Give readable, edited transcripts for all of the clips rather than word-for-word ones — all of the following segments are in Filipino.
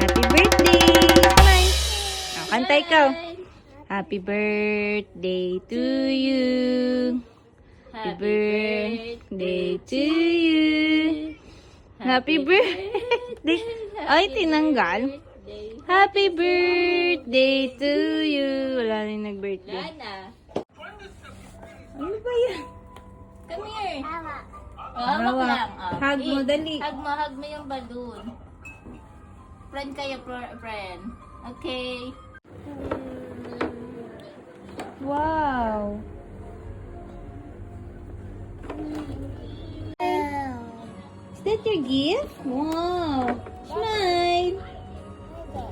Happy birthday! Smile! Kanta ikaw. Happy birthday to you. Happy birthday to you. Happy birthday. Ay, tinanggal. Happy birthday to you. Wala na yung nag-birthday. Ano ba yan? Come here. Hawak. Hawak lang. Hug mo, dali. Hug mo yung balloon. Friend kayo, friend. Okay. Wow. Is that your gift? Wow. Smile.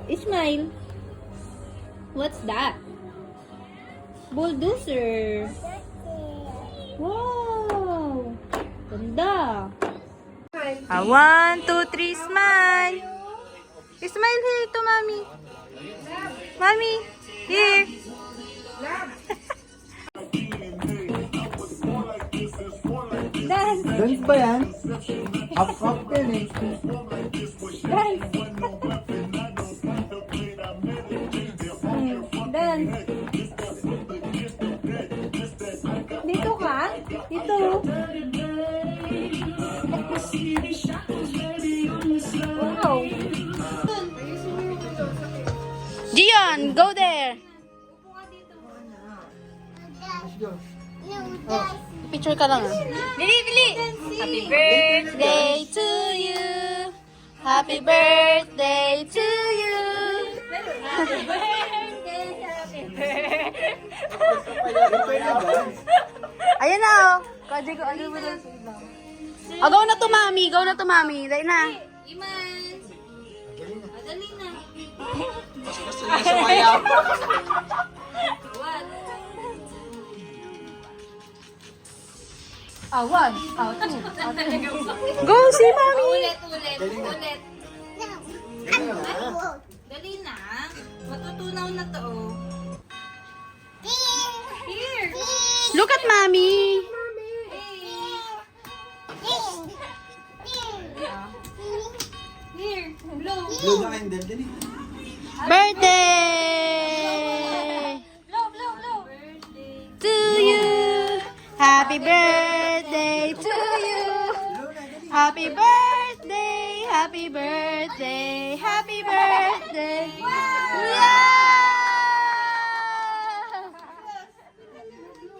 Smile. What's that? Bulldozer. Wow. Ganda. 1, 2, 3, smile. Smile here to mommy. Mommy, here. Dance. Dance ba yan? Half yan eh. Dance. Dance. Dito ka? Dito. Wow. Gion, go there. Picture ka lang. Dili, dili. Happy birthday to you. Happy birthday to you. Happy birthday, happy birthday. Ayan na, oh. Kadi ko, ano mo lang. Oh, go na to, mami. Go na to, mami. Dahil na. Iman. Dali na. One, two. Go, si mami. Ulit. Dali na. Matutunaw na to. Here. Look at mommy. Here. Blow. Blow na candle, dali. Birthday Blow. to you. Happy birthday to you. Happy birthday, happy birthday, happy birthday. Yeah!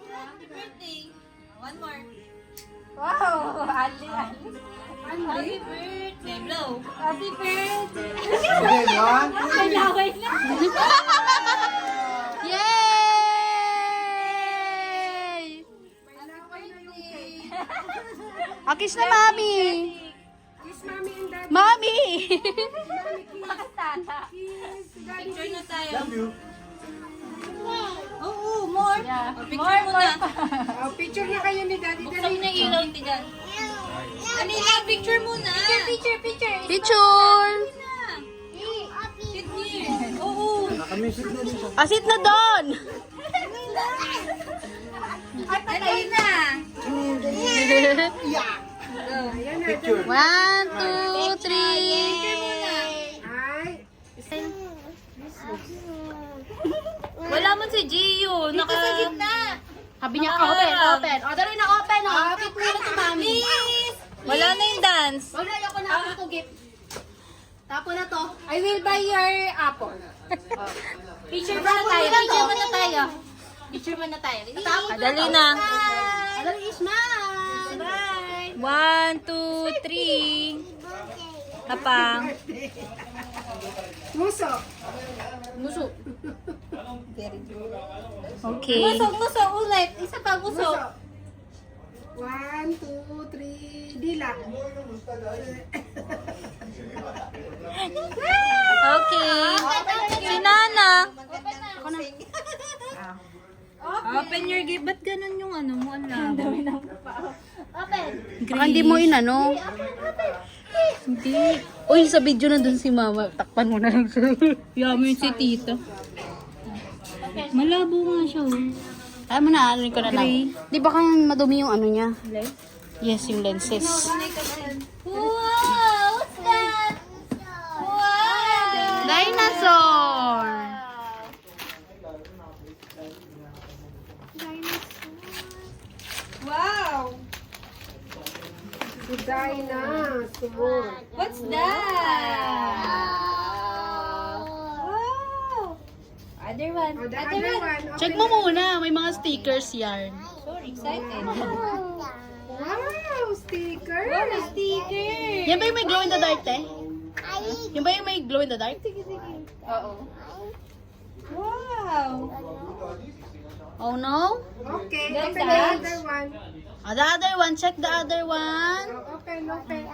Happy birthday. One more. Wow, Ali. Happy birthday. Blow. Happy birthday. Okay, 1, 2, 3. Yay! Akis na mami. Kiss mommy and daddy. Mami. Picture na tayo. Love you. Oo, more. Picture mo na. Oh, picture na kayo ni daddy. Buksan mo na yung ilaw, tigan. Dali na, picture muna. Picture. Picture. Sit here. Oo. Nakamisip na dito. Asit na doon. Dali na. Picture. 1, 2, 3. Ay, Wala man si Gio. Dito sa gitna. Sabi niya, open. O, dali na, open. O, open mo na to, mami. Wala na yung dance. Wala, ayoko na ako to gift. Tapo na to. I will buy your apple. Picture muna tayo. Picture muna tayo. Dali na. Dali, smile. Bye. 1, 2, 3. Tapang. muso. Muso. Okay. Muso ulit. Isa pa Muso. muso. 1, 2, 3. Dila. Okay. Si Nana. Ako na. Open your gift. Ba't ganun yung ano mo? Ang labo. Open. Baka hindi mo inano. Hindi. Uy, sa video na dun si mama. Takpan mo na lang siya. Yaman si tita. Malabo nga siya. Oh. Ay mo na, ano ko na lang. Di ba kang madumi yung ano niya? Yes, yung lenses. Wow! What's that? Wow! Dinosaur! Wow! Dinosaur. What's that? Wow! Other one. Oh, the Other other one. one. Check Open mo it. muna, may mga stickers yan. So excited. Wow, sticker. Wow, a sticker! Yan ba yung may glow in the dark, te? Yan ba yung may glow in the dark? Oo. Wow! Oh no? Okay, That's open the nice. other one. The other one, check the other one. Oh, open. Other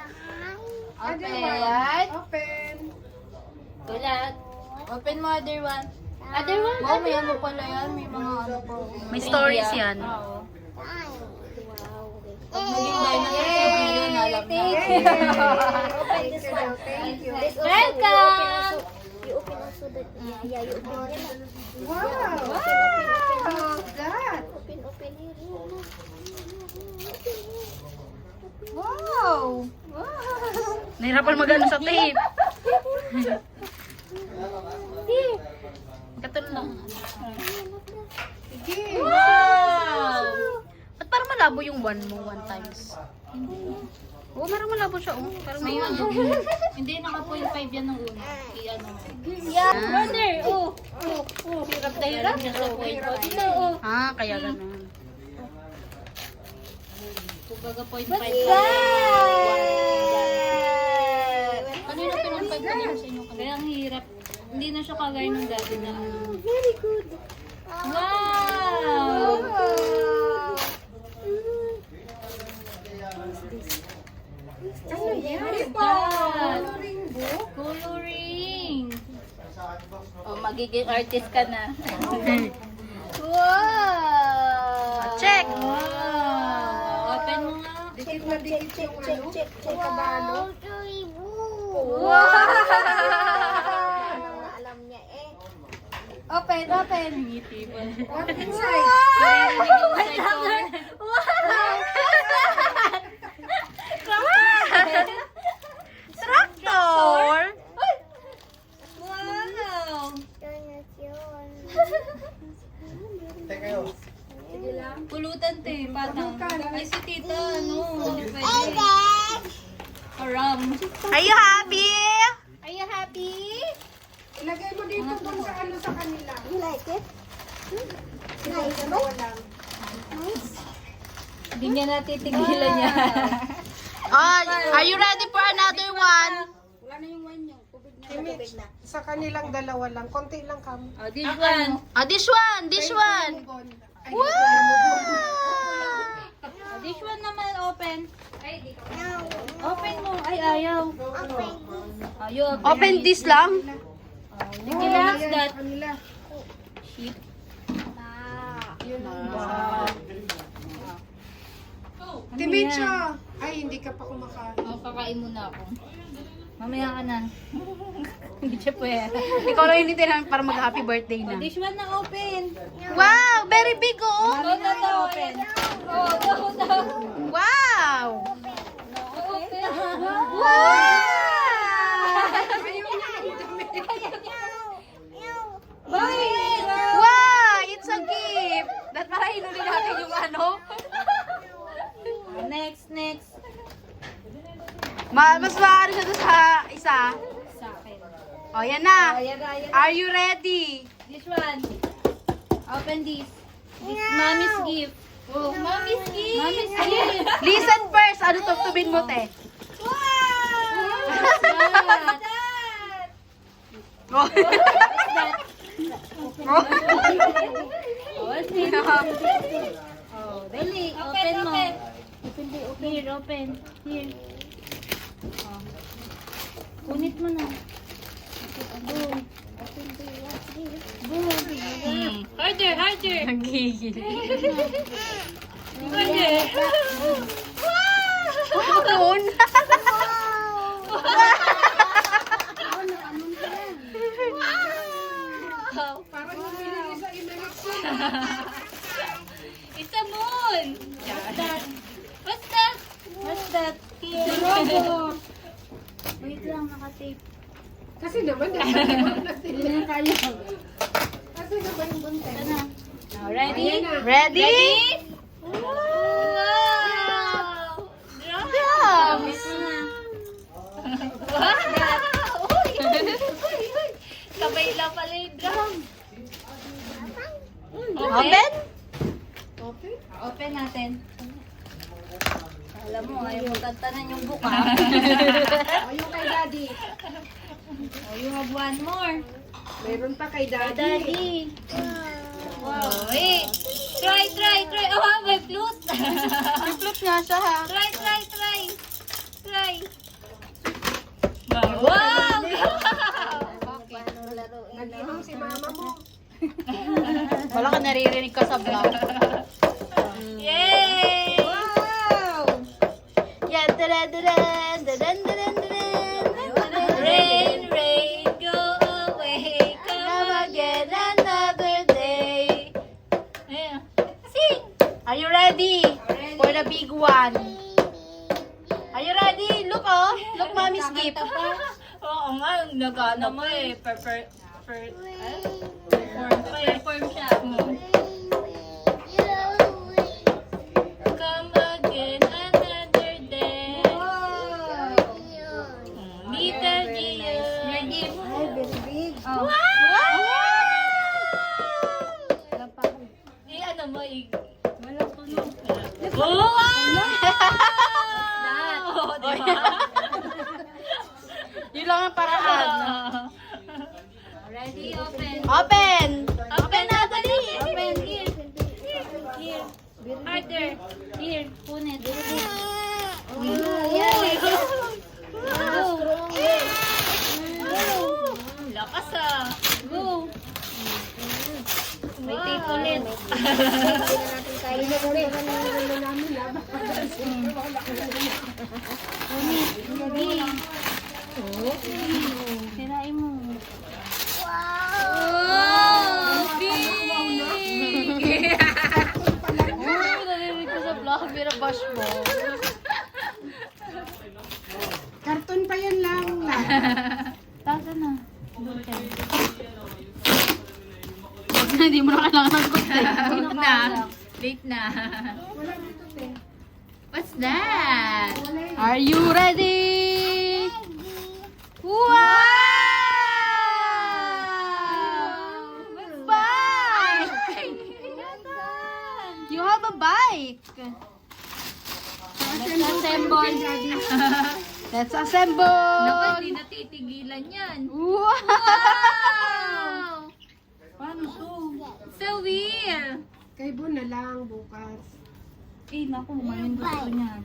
Open. one. Open. Ulat. Open mo other one. Other one? Wow, may ano pala yan. May mga ano po. May stories yan. Oo. Pag naging dinosaur sa video, alam na. Thank you daw, thank you. Welcome! Wow. What's that? Wow! Nahirapan magano sa tape. Katulad lang. Sige. Wow! Ba't parang malabo yung one mo, one times? Oo, parang malabo siya, oh. Parang may ano. Hindi, naka-point 5 yan ng una. I-ano. Yeah, brother! Oh! Hirap na hirap. Nasa point 5. Ito, oh. Ah, kaya ganun. Kumbaga point 5. What's that? Kanina pinang 5 kanina sa inyo. Kaya ang hirap. Hindi na siya kagaya ng dati na ano. Very good. Wow! Ano yan? Coloring book? Coloring. Oh, magiging artist ka na. Wow! Check! Wow! Open mo nga. Dikit na dikit yung ano? Yung kabalo. Wow! Open, open. Ngiti pa. What inside? Naririnig yung side comment. Tractor! Wow! Teka yun. Pulutan te, patang. Ay si tita, ano? Hindi pwede. Aram. Are you happy? Are you happy? Ilagay mo dito kung sa ano sa kanila. You like it? Nice. Dalawa lang. Hindi niya natitigilan niya. Oh, are you ready for another one? Wala na yung wine niyo. Image sa kanilang dalawa lang. Konti lang kamo. Oh, this one. Ah, this one, this one. Ay, Wow! Oh, this one naman open. Open mo. Ay, ayaw. Oh, you open. Open this lang. Did you like that? kanila. Sheet. Timicho! Ay, hindi ka pa kumakain. Oh, kakain muna ako. Mamaya ka na. Hindi siya pwede. Ikaw lang yung namin para mag-happy birthday na. This one na open. Wow! Very big, oh! Go na open. Oh, go na. Wow! Open. Wow! Bye! Wow! It's a gift! That para hinuli natin yung ano. Next, next. Mas maaari siya doon sa isa. Sa akin. O, yan na. Ayan na, ayan na. Are you ready? This one. Open this. This mommy's gift. Oh, mommy's gift. Mommy's gift. Listen first. Ano tubtubin mo, te? Wow! What's that? Oh. What's that? Oh. What's this? Oh, dali. Open mo. Here, open. Here. Oh. Kunit mo na. Boom. Boom. Harder, harder. Nagigil. Harder. Doon. Wow. Parang yung binili sa American. It's a moon. What's that? What's that? that? Robot. Wait lang, nakatape. Kasi naman, nasa Hindi na kaya. Kasi naman yung bunte. Ano? Now, ready? Ayan na. Ready? Wow! Drums! Wow! Uy! Kabay lang pala yung drum. Open? Okay. Open natin. Alam mo, ayaw mo tantanan yung buka. O yung kay daddy. Oh, you have one more. Meron pa kay Hey, daddy. Daddy. Wow. Wait. Try. Oh, may flute. Flip nga siya ha. Try. Wow! Nag-inom si mama mo. Wala ka naririnig ka sa vlog. Yay! Wow! Yeah, da-da-da-dan, da-dan-da-dan-da-dan, Rain, go away. Come again another day. Ayan. Sing! Are you ready? For the big one. Are you ready? Look oh. Look, mommy's gift. Oo nga, nagana mo eh. Perform siya. Come again another day. Little Gio. Your gift. Ay, very big. Oh. Wow! Ano mo, wala po no. Wow! Diba? Yun lang ang paraan. Ready, open. Open! Open na, dali! Open, here. Harder. Here, punit. Lakas ah. Go. May tape ulit. Sirain mo. Wow! Big! Narinig ko sa vlog, binabash mo. Karton pa yan lang. Tasa na. Hindi mo na kailangan ng good Late na. Late na. What's that? Are you ready? Wow! Bike! You have a bike! Let's assemble. Let's Naku, assemble! hindi natitigilan yan. Wow! Paano to? So weird. Kay Bo na lang bukas. Eh, naku, mamin gusto niyan.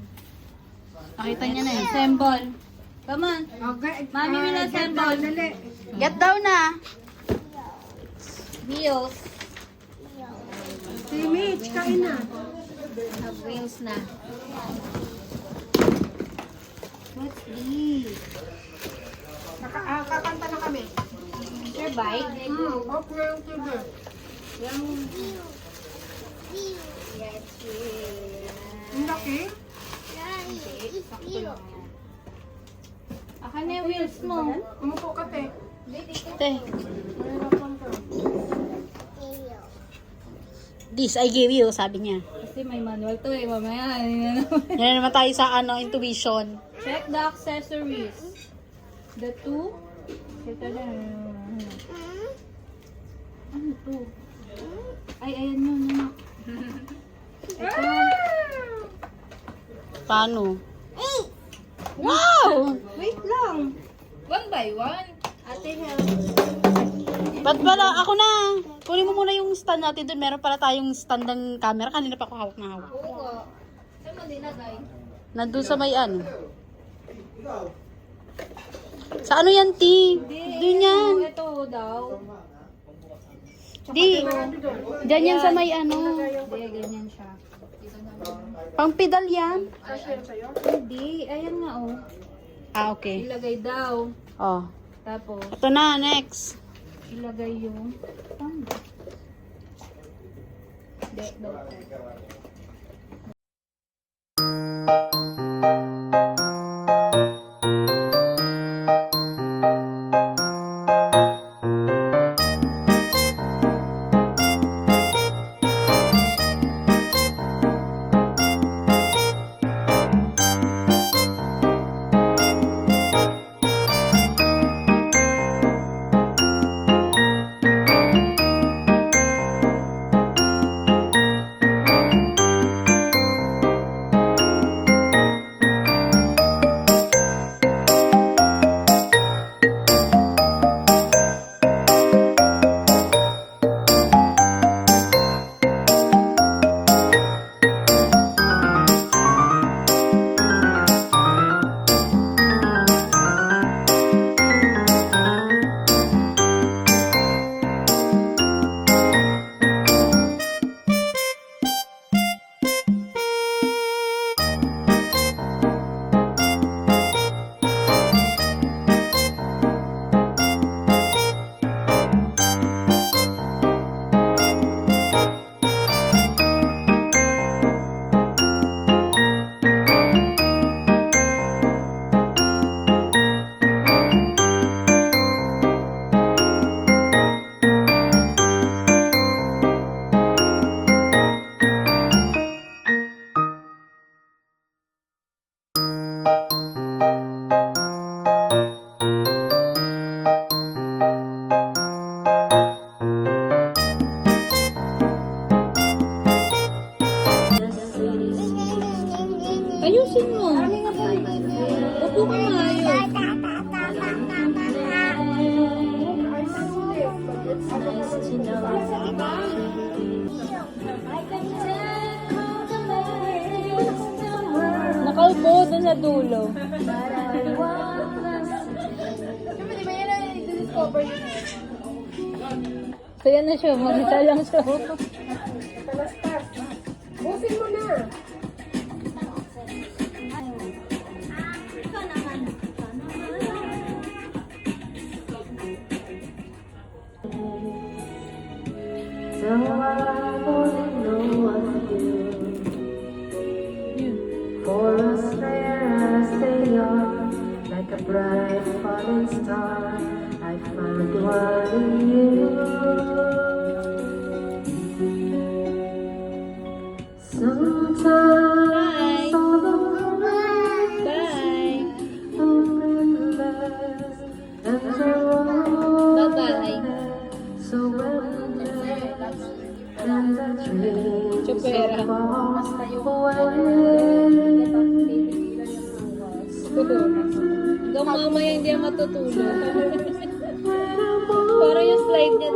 Nakita niya na eh. Assemble. Come on. Okay. Mami, will assemble. Dali. Get down na! Wheels. Si Mitch, kain na. Have wheels na. What's this? Kakanta na kami. Your bike? Off na yung TV. Ang laki. Akan na yung wheels mo. Umupo ka, te. Te. This I give you, sabi niya. Kasi may manual to eh, mamaya. Yan na naman tayo sa intuition. Check the accessories. The two. Ito na. Ano to? Ay, ayan yun. Ito. Paano? Wow! Wait lang. One by one. Ate, help. Ba't pala? Ako na! Kunin mo muna yung stand natin doon. Meron pala tayong stand ng camera. Kanina pa ako hawak na hawak. Oo nga. Saan mo dinagay? Nandun sa may ano. Sa ano yan, T? Doon yan. Ito daw. Di. Diyan yan sa may ano. Hindi, ganyan siya. Pang pedal yan. Hindi, ayan nga oh. Ah, okay. Ilagay daw. Oh. Tapos, Ito na, next. ilagay yung tanda. Hindi, daw. nga po. Upo ka maayos. Nakaupo doon sa dulo. So yan na siya, mag-isa lang siya. Talastas. Busin mo na. So I only know what to do. For us there I stay on, like a bright falling star. I found one in you. Sometimes all the world Bye. breathless and so Bye-bye. so when and the dreams Chupera. Hanggang mamaya hindi ako matutulog. Parang yung slide niya